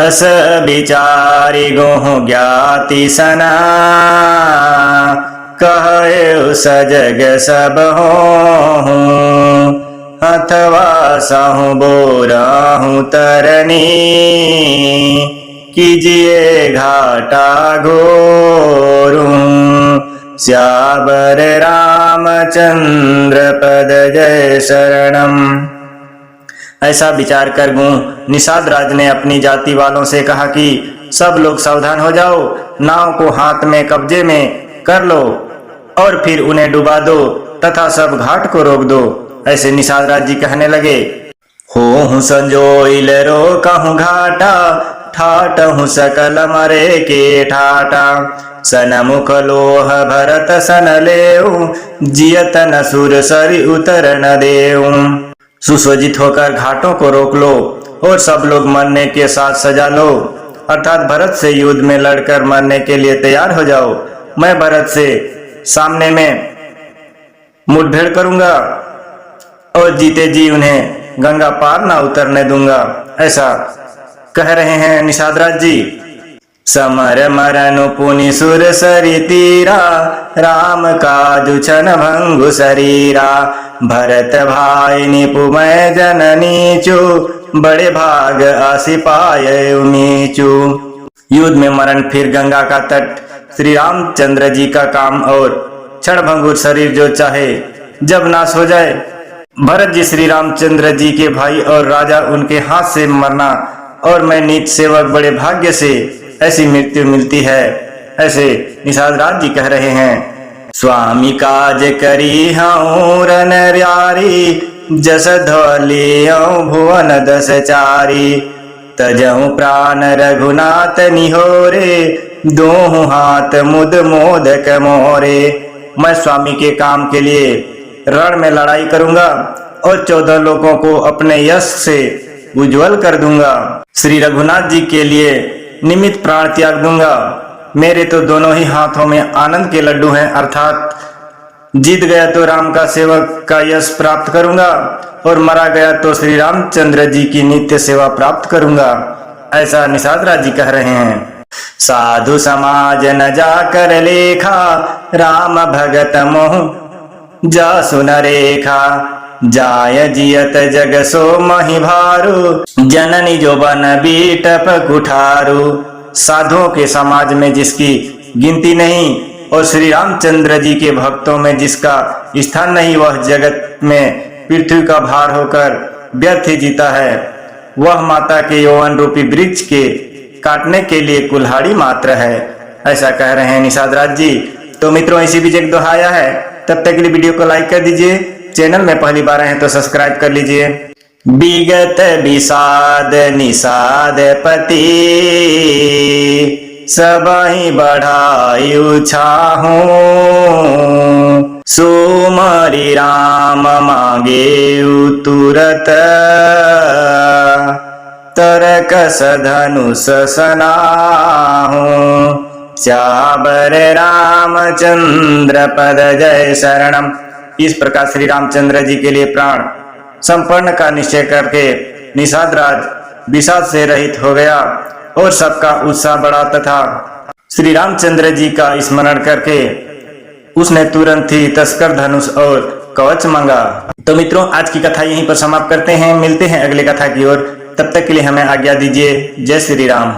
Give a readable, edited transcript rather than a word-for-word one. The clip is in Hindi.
अस विचारि गोहु ज्ञाति सना कहे सजग सब हो अथवा सहु बोराहु तरनी कीजिए घाटा घोरू श्यावर रामचंद्र पद जय शरणम। ऐसा विचार कर गूं निषाद राज ने अपनी जाति वालों से कहा कि सब लोग सावधान हो जाओ, नाव को हाथ में कब्जे में कर लो और फिर उन्हें डुबा दो तथा सब घाट को रोक दो। ऐसे निषाद राज जी कहने लगे, हो संजोइल रो कहूँ घाटा ठाट हूँ सकल मरे के ठाटा सनमुख लोह भरत सन लेऊ जियत न सुर सरि उतर न देऊ। सुसज्जित होकर घाटों को रोक लो और सब लोग मरने के साथ सजा लो, अर्थात भरत से युद्ध में लड़कर मरने के लिए तैयार हो जाओ। मैं भरत से सामने में मुठभेड़ करूंगा और जीते जी उन्हें गंगा पार ना उतरने दूंगा। ऐसा कह रहे हैं निषाद राज जी। समर मरनु पुनि सुर सरि तीरा राम काजु छन भंगु शरीरा भरत भाई निपुमय जननी चू बड़े भाग आसि पाए नीचू। युद्ध में मरण फिर गंगा का तट श्री रामचंद्र जी का काम और क्षण भंगुर शरीर जो चाहे जब नाश हो जाए। भरत जी श्री रामचंद्र जी के भाई और राजा उनके हाथ से मरना और मैं नीच सेवक बड़े भाग्य से ऐसी मृत्यु मिलती है। ऐसे निषाद राज जी कह रहे हैं, स्वामी काज करी हूँ रन यारी जस धौलियो भुवन दस चारी तजहु प्राण रघुनाथ निहोरे दोहु हाथ मुद मोदक मोरे। मैं स्वामी के काम के लिए रण में लड़ाई करूंगा और 14 लोगों को अपने यश से उज्जवल कर दूंगा। श्री रघुनाथ जी के लिए निमित्त प्राण त्याग दूंगा। मेरे तो दोनों ही हाथों में आनंद के लड्डू हैं, अर्थात जीत गया तो राम का सेवक का यश प्राप्त करूंगा और मरा गया तो श्री रामचंद्र जी की नित्य सेवा प्राप्त करूंगा। ऐसा निषाद राज जी कह रहे हैं। साधु समाज न जाकर लेखा राम भगत मोह जा सुन रेखा जाय जियत जग सो मही भारू जननी जो बन बीटप कुठारू। साधुओं के समाज में जिसकी गिनती नहीं और श्री रामचंद्र जी के भक्तों में जिसका स्थान नहीं, वह जगत में पृथ्वी का भार होकर व्यर्थ ही जीता है। वह माता के यौवन रूपी वृक्ष के काटने के लिए कुल्हाड़ी मात्र है। ऐसा कह रहे हैं निषाद राज जी। तो मित्रों, इसी बीच एक दोहा आया है, तब तक के लिए वीडियो को लाइक कर दीजिए। चैनल में पहली बार आए हैं तो सब्सक्राइब कर लीजिए। विगत विषाद निषाद पति सबहि बढ़ायु छाहू सुमरि राम मांगे तुरत तरक सधनुष सनाहू श्यावर रामचंद्र पद जय शरणम। इस प्रकार श्री रामचंद्र जी के लिए प्राण संपन्न का निश्चय करके निषाद राज विषाद से रहित हो गया और सबका उत्साह बढ़ा तथा श्री रामचंद्र जी का स्मरण करके उसने तुरंत ही तस्कर धनुष और कवच मांगा। तो मित्रों, आज की कथा यहीं पर समाप्त करते हैं। मिलते हैं अगले कथा की ओर। तब तक के लिए हमें आज्ञा दीजिए। जय श्री राम।